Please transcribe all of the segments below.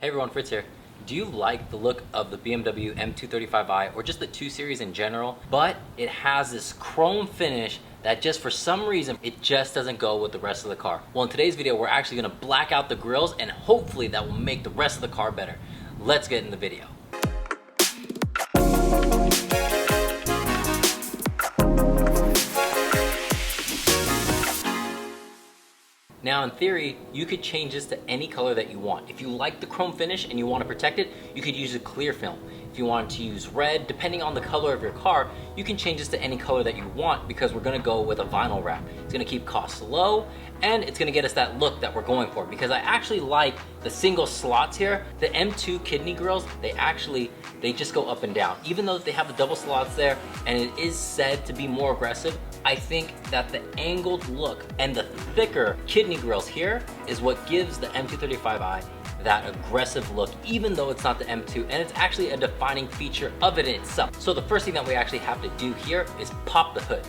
Hey everyone, Fritz here. Do you like the look of the BMW M235i or just the 2 Series in general? But it has this chrome finish that just for some reason, it just doesn't go with the rest of the car. Well, in today's video, we're actually gonna black out the grills and hopefully that will make the rest of the car better. Let's get in the video. Now in theory, you could change this to any color that you want. If you like the chrome finish and you want to protect it, you could use a clear film. If you wanted to use red, depending on the color of your car, you can change this to any color that you want because we're gonna go with a vinyl wrap. It's gonna keep costs low and it's gonna get us that look that we're going for because I actually like the single slots here. The M2 kidney grills, they just go up and down. Even though they have the double slots there and it is said to be more aggressive, I think that the angled look and the thicker kidney grills here is what gives the M235i that aggressive look, even though it's not the M2, and it's actually a defining feature of it itself. So the first thing that we actually have to do here is pop the hood.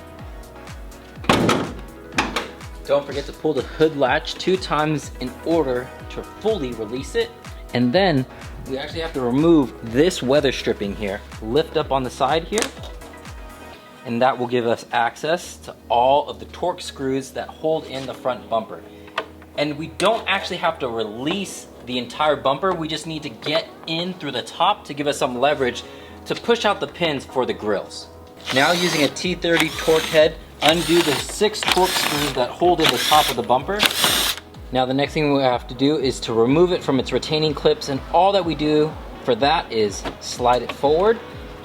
Don't forget to pull the hood latch 2 times in order to fully release it. And then we actually have to remove this weather stripping here. Lift up on the side here, and that will give us access to all of the torque screws that hold in the front bumper. And we don't actually have to release the entire bumper, we just need to get in through the top to give us some leverage to push out the pins for the grills. Now using a T30 torque head, undo the 6 torque screws that hold in the top of the bumper. Now the next thing we have to do is to remove it from its retaining clips, and all that we do for that is slide it forward.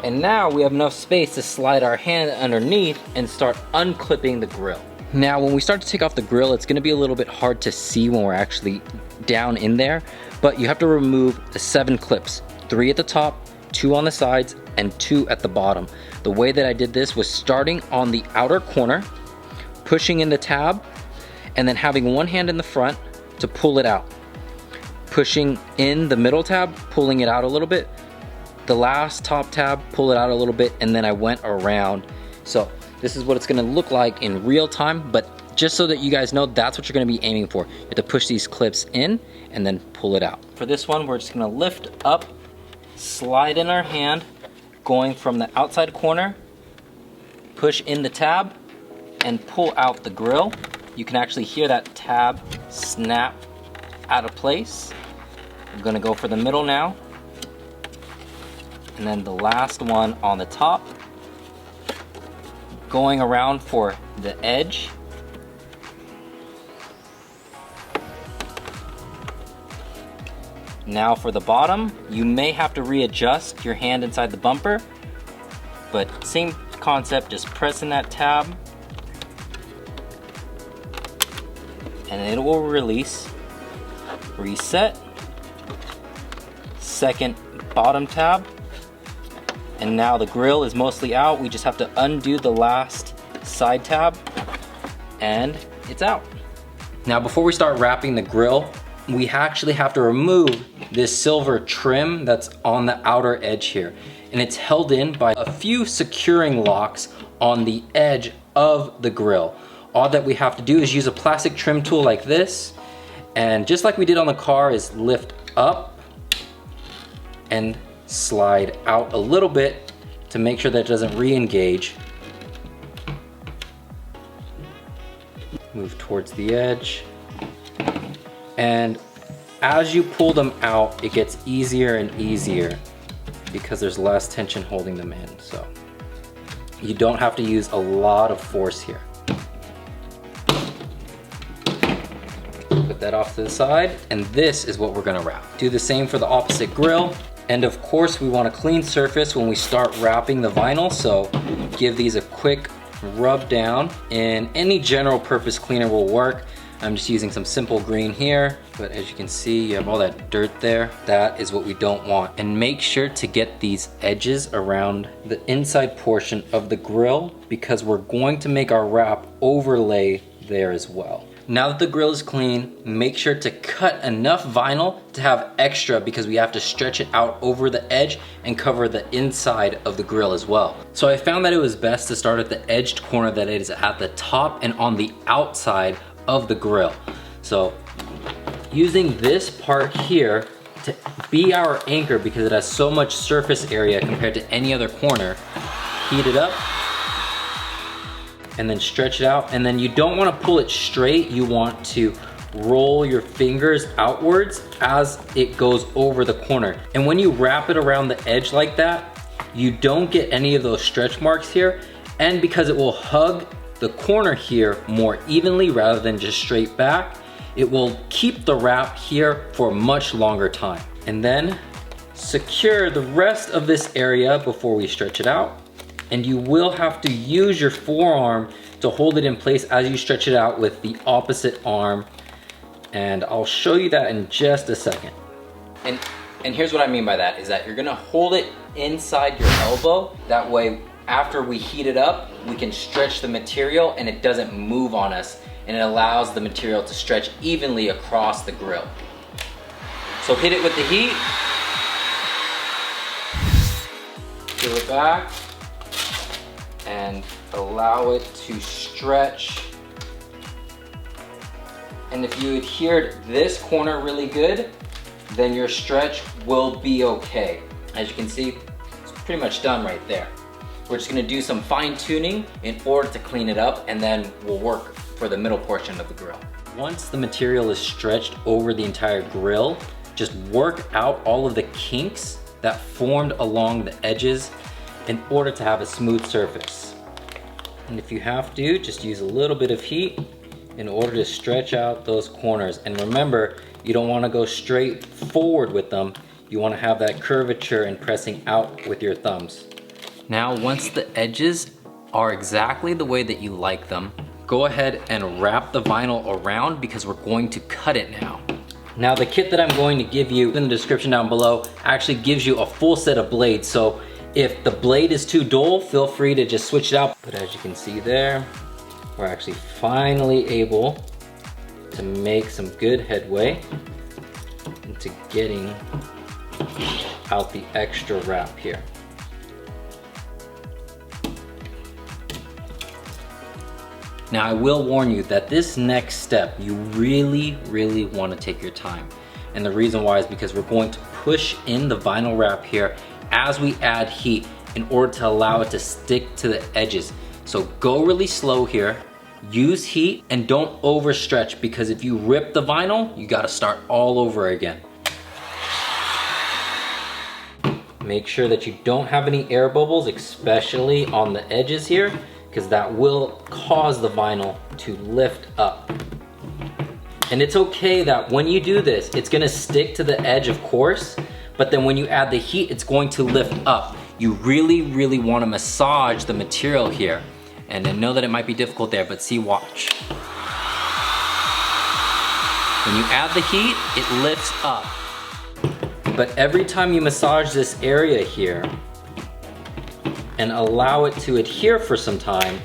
And now we have enough space to slide our hand underneath and start unclipping the grill. Now when we start to take off the grill, it's gonna be a little bit hard to see when we're actually down in there, but you have to remove the 7 clips, 3 at the top, 2 on the sides, and 2 at the bottom. The way that I did this was starting on the outer corner, pushing in the tab, and then having one hand in the front to pull it out. Pushing in the middle tab, pulling it out a little bit, the last top tab, pull it out a little bit, and then I went around. So this is what it's gonna look like in real time, but just so that you guys know, that's what you're gonna be aiming for. You have to push these clips in and then pull it out. For this one, we're just gonna lift up, slide in our hand, going from the outside corner, push in the tab, and pull out the grill. You can actually hear that tab snap out of place. I'm gonna go for the middle now. And then the last one on the top, going around for the edge. Now for the bottom, you may have to readjust your hand inside the bumper, but same concept, just pressing that tab and it will release. Reset, second bottom tab, and now the grill is mostly out. We just have to undo the last side tab and it's out. Now before we start wrapping the grill, we actually have to remove this silver trim that's on the outer edge here. And it's held in by a few securing locks on the edge of the grill. All that we have to do is use a plastic trim tool like this, and just like we did on the car, is lift up and slide out a little bit to make sure that it doesn't re-engage. Move towards the edge. And as you pull them out, it gets easier and easier because there's less tension holding them in. So you don't have to use a lot of force here. Put that off to the side, and this is what we're gonna wrap. Do the same for the opposite grill. And of course, we want a clean surface when we start wrapping the vinyl, so give these a quick rub down, and any general purpose cleaner will work. I'm just using some simple green here, but as you can see, you have all that dirt there. That is what we don't want. And make sure to get these edges around the inside portion of the grill because we're going to make our wrap overlay there as well. Now that the grill is clean, make sure to cut enough vinyl to have extra because we have to stretch it out over the edge and cover the inside of the grill as well. So I found that it was best to start at the edged corner that is at the top and on the outside of the grill. So using this part here to be our anchor, because it has so much surface area compared to any other corner, heat it up and then stretch it out. And then you don't want to pull it straight, you want to roll your fingers outwards as it goes over the corner. And when you wrap it around the edge like that, you don't get any of those stretch marks here, and because it will hug the corner here more evenly rather than just straight back, it will keep the wrap here for a much longer time. And then secure the rest of this area before we stretch it out. And you will have to use your forearm to hold it in place as you stretch it out with the opposite arm. And I'll show you that in just a second. And here's what I mean by that, is that you're gonna hold it inside your elbow. That way, after we heat it up, we can stretch the material and it doesn't move on us, and it allows the material to stretch evenly across the grill. So hit it with the heat. Peel it back and allow it to stretch. And if you adhered this corner really good, then your stretch will be okay. As you can see, it's pretty much done right there. We're just gonna do some fine tuning in order to clean it up, and then we'll work for the middle portion of the grill. Once the material is stretched over the entire grill, just work out all of the kinks that formed along the edges in order to have a smooth surface. And if you have to, just use a little bit of heat in order to stretch out those corners. And remember, you don't want to go straight forward with them. You want to have that curvature and pressing out with your thumbs. Now, once the edges are exactly the way that you like them, go ahead and wrap the vinyl around, because we're going to cut it now. Now, the kit that I'm going to give you in the description down below actually gives you a full set of blades. So if the blade is too dull, feel free to just switch it out. But as you can see there, we're actually finally able to make some good headway into getting out the extra wrap here. Now, I will warn you that this next step, you really want to take your time. And the reason why is because we're going to push in the vinyl wrap here as we add heat in order to allow it to stick to the edges. So go really slow here, use heat, and don't overstretch, because if you rip the vinyl, you got to start all over again. Make sure that you don't have any air bubbles, especially on the edges here, because that will cause the vinyl to lift up. And it's okay that when you do this, it's gonna stick to the edge, of course, but then when you add the heat, it's going to lift up. You really wanna massage the material here. And I know that it might be difficult there, but see, watch. When you add the heat, it lifts up. But every time you massage this area here, and allow it to adhere for some time,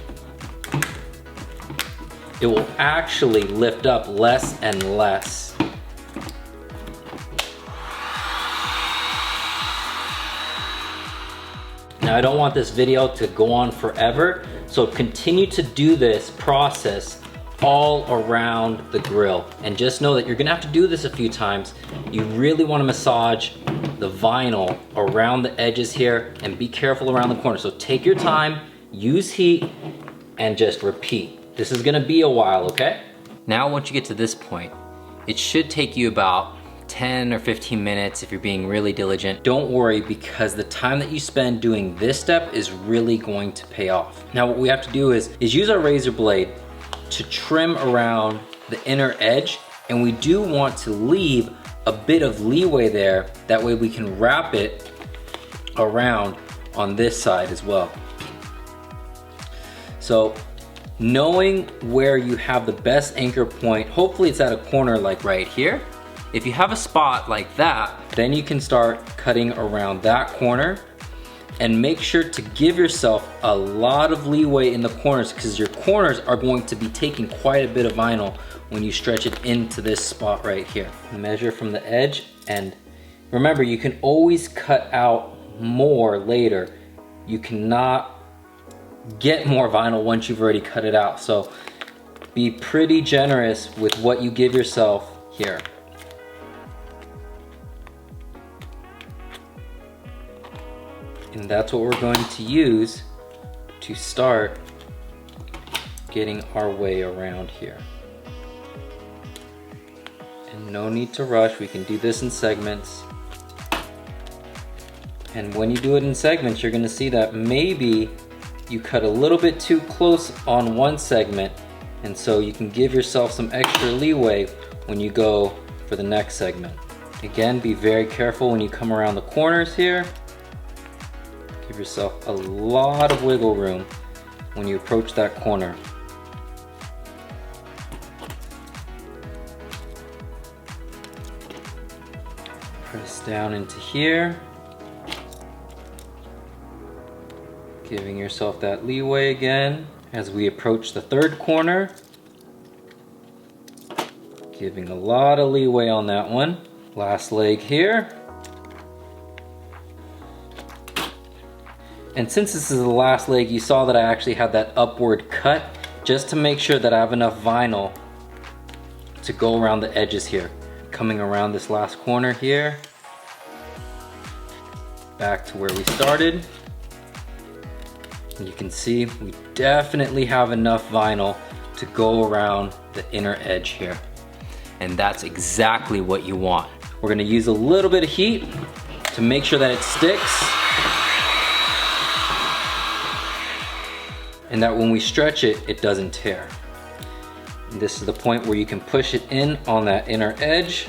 it will actually lift up less and less. Now, I don't want this video to go on forever, so continue to do this process all around the grill. And just know that you're gonna have to do this a few times. You really wanna massage the vinyl around the edges here, and be careful around the corner. So take your time, use heat, and just repeat. This is gonna be a while, okay? Now, once you get to this point, it should take you about 10 or 15 minutes if you're being really diligent. Don't worry, because the time that you spend doing this step is really going to pay off. Now, what we have to do is use our razor blade to trim around the inner edge, and we do want to leave a bit of leeway there. That way we can wrap it around on this side as well. So knowing where you have the best anchor point, hopefully it's at a corner like right here. If you have a spot like that, then you can start cutting around that corner, and make sure to give yourself a lot of leeway in the corners, because your corners are going to be taking quite a bit of vinyl when you stretch it into this spot right here. Measure from the edge, and remember, you can always cut out more later. You cannot get more vinyl once you've already cut it out. So be pretty generous with what you give yourself here. And that's what we're going to use to start getting our way around here. And no need to rush, we can do this in segments. And when you do it in segments, you're gonna see that maybe you cut a little bit too close on one segment, and so you can give yourself some extra leeway when you go for the next segment. Again, be very careful when you come around the corners here. Give yourself a lot of wiggle room when you approach that corner. Press down into here. Giving yourself that leeway again as we approach the third corner. Giving a lot of leeway on that one. Last leg here. And since this is the last leg, you saw that I actually had that upward cut just to make sure that I have enough vinyl to go around the edges here. Coming around this last corner here. Back to where we started. And you can see we definitely have enough vinyl to go around the inner edge here. And that's exactly what you want. We're gonna use a little bit of heat to make sure that it sticks. And that when we stretch it, it doesn't tear. And this is the point where you can push it in on that inner edge.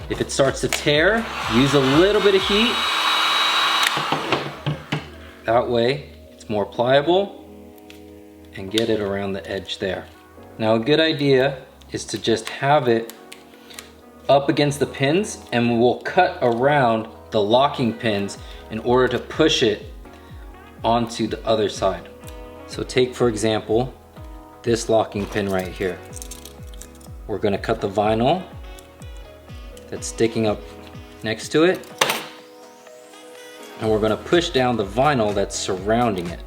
If it starts to tear, use a little bit of heat. That way, it's more pliable, and get it around the edge there. Now a good idea is to just have it up against the pins, and we'll cut around the locking pins in order to push it onto the other side. So take, for example, this locking pin right here. We're gonna cut the vinyl that's sticking up next to it, and we're gonna push down the vinyl that's surrounding it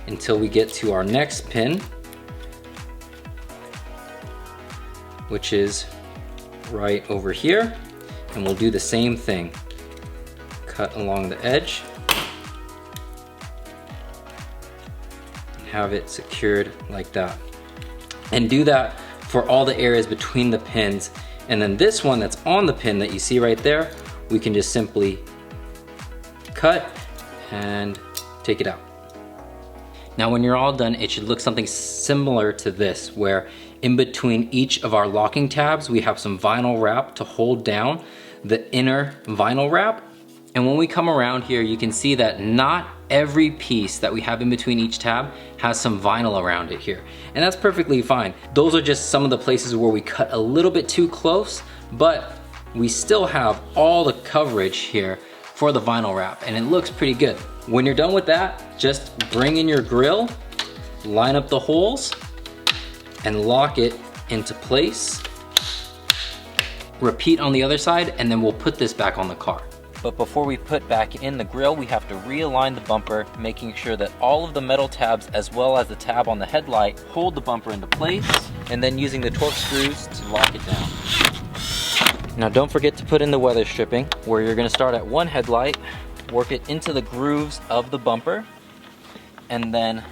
until we get to our next pin, which is right over here. And we'll do the same thing. Cut along the edge. And have it secured like that. And do that for all the areas between the pins. And then this one that's on the pin that you see right there, we can just simply cut and take it out. Now when you're all done, it should look something similar to this, where in between each of our locking tabs, we have some vinyl wrap to hold down the inner vinyl wrap. And when we come around here, you can see that not every piece that we have in between each tab has some vinyl around it here. And that's perfectly fine. Those are just some of the places where we cut a little bit too close, but we still have all the coverage here for the vinyl wrap, and it looks pretty good. When you're done with that, just bring in your grill, line up the holes, and lock it into place. Repeat on the other side, and then we'll put this back on the car. But before we put back in the grill, we have to realign the bumper, making sure that all of the metal tabs as well as the tab on the headlight hold the bumper into place, and then using the torque screws to lock it down. Now don't forget to put in the weather stripping, where you're gonna start at one headlight, work it into the grooves of the bumper, and then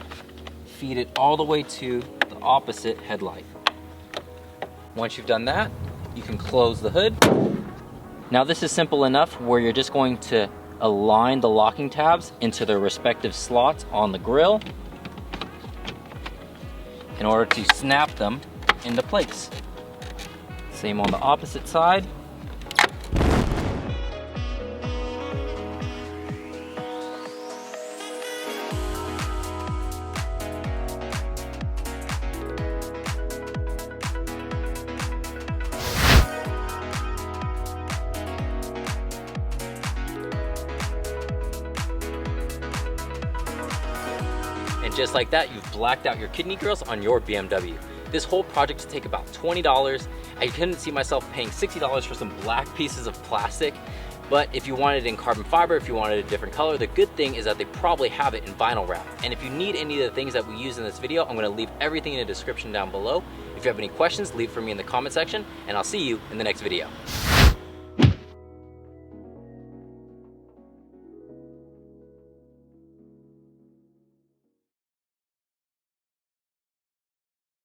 feed it all the way to the opposite headlight. Once you've done that, you can close the hood. Now this is simple enough where you're just going to align the locking tabs into their respective slots on the grill in order to snap them into place. Same on the opposite side. And just like that, you've blacked out your kidney grills on your BMW. This whole project would take about $20. I couldn't see myself paying $60 for some black pieces of plastic, but if you wanted it in carbon fiber, if you wanted a different color, the good thing is that they probably have it in vinyl wrap. And if you need any of the things that we use in this video, I'm gonna leave everything in the description down below. If you have any questions, leave for me in the comment section, and I'll see you in the next video.